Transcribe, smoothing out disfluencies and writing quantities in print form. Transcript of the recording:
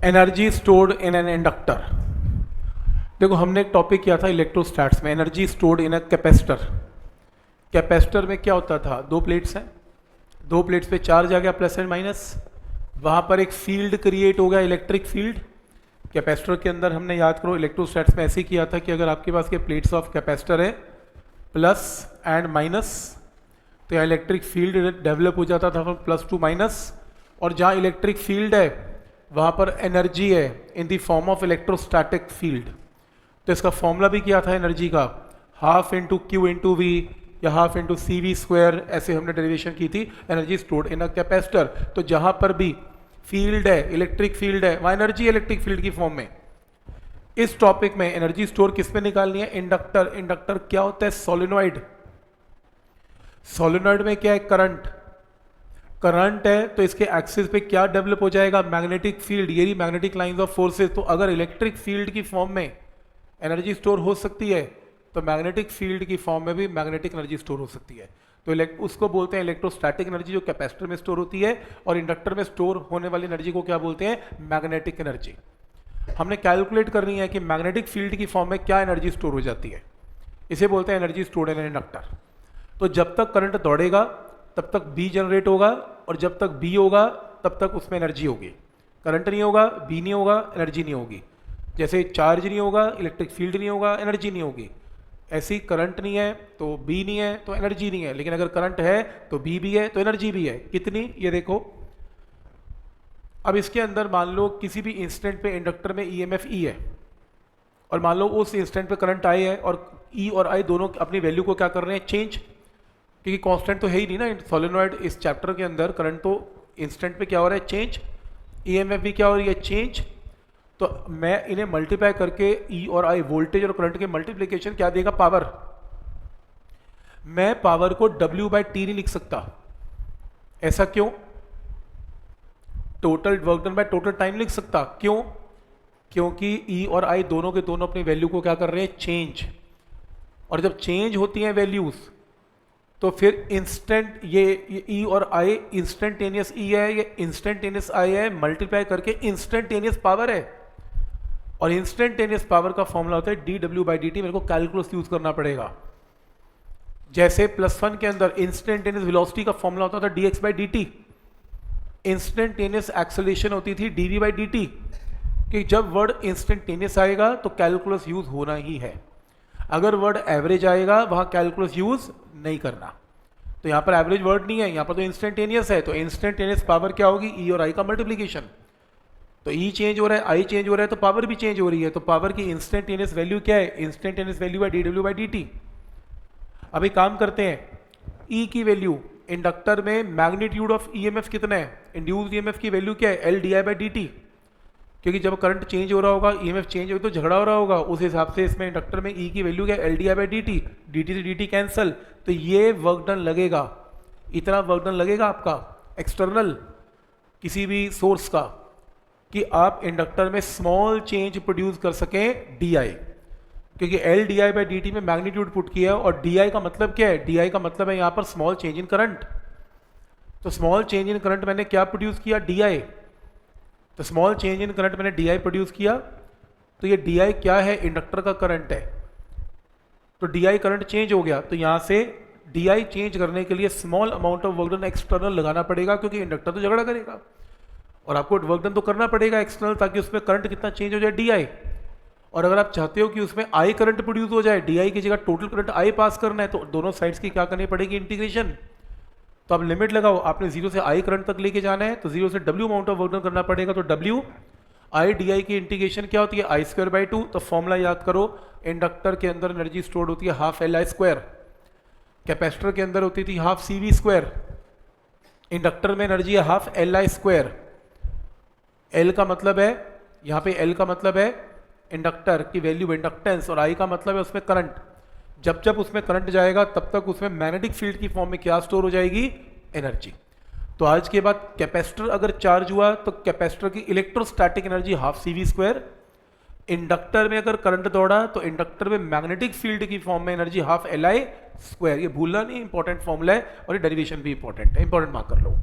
Energy stored in an inductor. देखो हमने एक टॉपिक किया था इलेक्ट्रोस्टैट्स में, energy stored in a capacitor. Capacitor में क्या होता था, दो प्लेट्स हैं, दो प्लेट्स पे चार्ज आ गया प्लस एंड माइनस, वहाँ पर एक फील्ड क्रिएट हो गया, इलेक्ट्रिक फील्ड। कैपेसिटर के अंदर हमने याद करो इलेक्ट्रोस्टैट्स में ऐसे ही किया था कि अगर आपके पास के प्लेट्स ऑफ कैपेसिटर है प्लस एंड माइनस, तो यहाँ इलेक्ट्रिक फील्ड डेवलप हो जाता था फ्रॉम प्लस टू माइनस, और जहाँ इलेक्ट्रिक फील्ड है वहाँ पर एनर्जी है in the form of electrostatic field. तो इसका फॉर्मूला भी किया था एनर्जी का, half into Q into V या half into C V square, ऐसे हमने डेरिवेशन की थी energy stored in a capacitor. तो जहाँ पर भी फील्ड है, इलेक्ट्रिक फील्ड है, वहाँ एनर्जी इलेक्ट्रिक फील्ड की फॉर्म में। इस टॉपिक में एनर्जी स्टोर किस में निकालनी है, इंडक्टर। इंडक्टर क्या होता है, सोलेनॉइड। सोलेनॉइड में क्या है, करंट। करंट है तो इसके एक्सिस पे क्या डेवलप हो जाएगा, मैग्नेटिक फील्ड, ये रही मैग्नेटिक लाइंस ऑफ फोर्सेस। तो अगर इलेक्ट्रिक फील्ड की फॉर्म में एनर्जी स्टोर हो सकती है तो मैग्नेटिक फील्ड की फॉर्म में भी मैग्नेटिक एनर्जी स्टोर हो सकती है। तो उसको बोलते हैं इलेक्ट्रोस्टैटिक एनर्जी, जो कैपेसिटर में स्टोर होती है, और इंडक्टर में स्टोर होने वाली एनर्जी को क्या बोलते हैं, मैग्नेटिक एनर्जी। हमने कैलकुलेट करनी है कि मैग्नेटिक फील्ड की फॉर्म में क्या एनर्जी स्टोर हो जाती है, इसे बोलते हैं एनर्जी स्टोर्ड इन इंडक्टर। तो जब तक करंट दौड़ेगा तब तक बी जनरेट होगा, और जब तक बी होगा तब तक उसमें एनर्जी होगी। करंट नहीं होगा, बी नहीं होगा, एनर्जी नहीं होगी। जैसे चार्ज नहीं होगा, इलेक्ट्रिक फील्ड नहीं होगा, एनर्जी नहीं होगी। ऐसी करंट नहीं है तो बी नहीं है तो एनर्जी नहीं है, लेकिन अगर करंट है तो बी भी है तो एनर्जी भी है। कितनी, ये देखो। अब इसके अंदर मान लो किसी भी इंस्टेंट पे इंडक्टर में ईएमएफ ई है, और मान लो उस इंस्टेंट पे करंट आई है, और ई और आई दोनों अपनी वैल्यू को क्या कर रहे हैं, चेंज, क्योंकि कांस्टेंट तो है ही नहीं ना सोलेनॉइड। इस चैप्टर के अंदर करंट तो इंस्टेंट पे क्या हो रहा है, चेंज। ईएमएफ भी क्या हो रही है, चेंज। तो मैं इन्हें मल्टीप्लाई करके ई और आई, वोल्टेज और करंट के मल्टीप्लिकेशन क्या देगा, पावर। मैं पावर को W बाई टी नहीं लिख सकता, ऐसा क्यों। Total work done by total time लिख सकता, क्यों, क्योंकि ई और आई दोनों के दोनों अपनी वैल्यू को क्या कर रहे हैं, चेंज। और जब चेंज होती हैं वैल्यूज तो फिर इंस्टेंट ये ई और आई इंस्टेंटेनियस ई है, ये इंस्टेंटेनियस आई है, मल्टीप्लाई करके इंस्टेंटेनियस पावर है। और इंस्टेंटेनियस पावर का फॉर्मूला होता है D W by D T. मेरे को कैलकुलस यूज करना पड़ेगा। जैसे +1 के अंदर इंस्टेंटेनियस वेलोसिटी का फॉर्मूला होता था D X by D T, instantaneous acceleration होती थी D V by D T. कि जब वर्ड इंस्टेंटेनियस आएगा तो कैलकुलस यूज होना ही है, अगर वर्ड एवरेज आएगा वहां कैलकुलस यूज नहीं करना। तो यहां पर एवरेज वर्ड नहीं है, यहां पर तो इंस्टेंटेनियस है, तो इंस्टेंटेनियस पावर क्या होगी, ई और आई का मल्टीप्लीकेशन। तो ई चेंज हो रहा है, आई चेंज हो रहा है, तो पावर भी चेंज हो रही है। तो पावर की इंस्टेंटेनियस वैल्यू क्या है, इंस्टेंटेनियस वैल्यू है D W by D T. अभी काम करते हैं, ई की वैल्यू इंडक्टर में मैग्नीट्यूड ऑफ ईएमएफ कितना है, इंड्यूस्ड ईएमएफ की वैल्यू क्या है, L D I by D T. क्योंकि जब करंट चेंज हो रहा होगा, ईएमएफ चेंज हो तो झगड़ा हो रहा होगा, उस हिसाब से इसमें इंडक्टर में ई की वैल्यू क्या है, L D I by D T. D T से डी टी कैंसल, तो ये वर्क डन लगेगा, इतना वर्क डन लगेगा आपका एक्सटर्नल किसी भी सोर्स का, कि आप इंडक्टर में स्मॉल चेंज प्रोड्यूस कर सकें डी आई। क्योंकि L D I by D T में मैग्नीट्यूड पुट किया है, और डी आई का मतलब क्या है, डी आई का मतलब है यहाँ पर स्मॉल चेंज इन करंट। तो स्मॉल चेंज इन करंट मैंने क्या प्रोड्यूस किया, डी आई। तो स्मॉल चेंज इन करंट मैंने डी आई प्रोड्यूस किया, तो ये डी आई क्या है, इंडक्टर का करंट है। तो डी आई करंट चेंज हो गया, तो यहाँ से डी आई चेंज करने के लिए small amount of work done external लगाना पड़ेगा, क्योंकि इंडक्टर तो झगड़ा करेगा और आपको वर्क डन तो करना पड़ेगा एक्सटर्नल, ताकि उसमें करंट कितना चेंज हो जाए, डी आई। और अगर आप चाहते हो कि उसमें आई करंट प्रोड्यूस हो जाए, डी आई की जगह टोटल करंट आई पास करना है, तो दोनों साइड्स की क्या करनी पड़ेगी, इंटीग्रेशन। तो आप लिमिट लगाओ, आपने 0 से आई करंट तक लेके जाना है, तो 0 से W amount of work done करना पड़ेगा। तो W आई डी आई की इंटीग्रेशन क्या होती है, आई स्क्वायर बाई 2। तो फॉर्मूला याद करो, इंडक्टर के अंदर एनर्जी स्टोर्ड होती है half L I square, capacitor के अंदर होती थी half C V square, inductor में एनर्जी है half L I square. L का मतलब है, यहाँ पे एल का मतलब है इंडक्टर की वैल्यू, इंडक्टेंस, और आई का मतलब है उसमें करंट। जब जब उसमें करंट जाएगा तब तक उसमें मैग्नेटिक फील्ड की फॉर्म में क्या स्टोर हो जाएगी, एनर्जी। तो आज के बाद कैपेसिटर अगर चार्ज हुआ तो कैपेसिटर की electrostatic energy half C V square. Inductor में अगर करंट दौड़ा तो इंडक्टर में मैग्नेटिक फील्ड की फॉर्म में energy half L I square. ये भूलना नहीं, इंपॉर्टेंट फॉर्मूला है, और ये डेरिवेशन भी इंपॉर्टेंट है, इंपॉर्टेंट मार्क कर लो।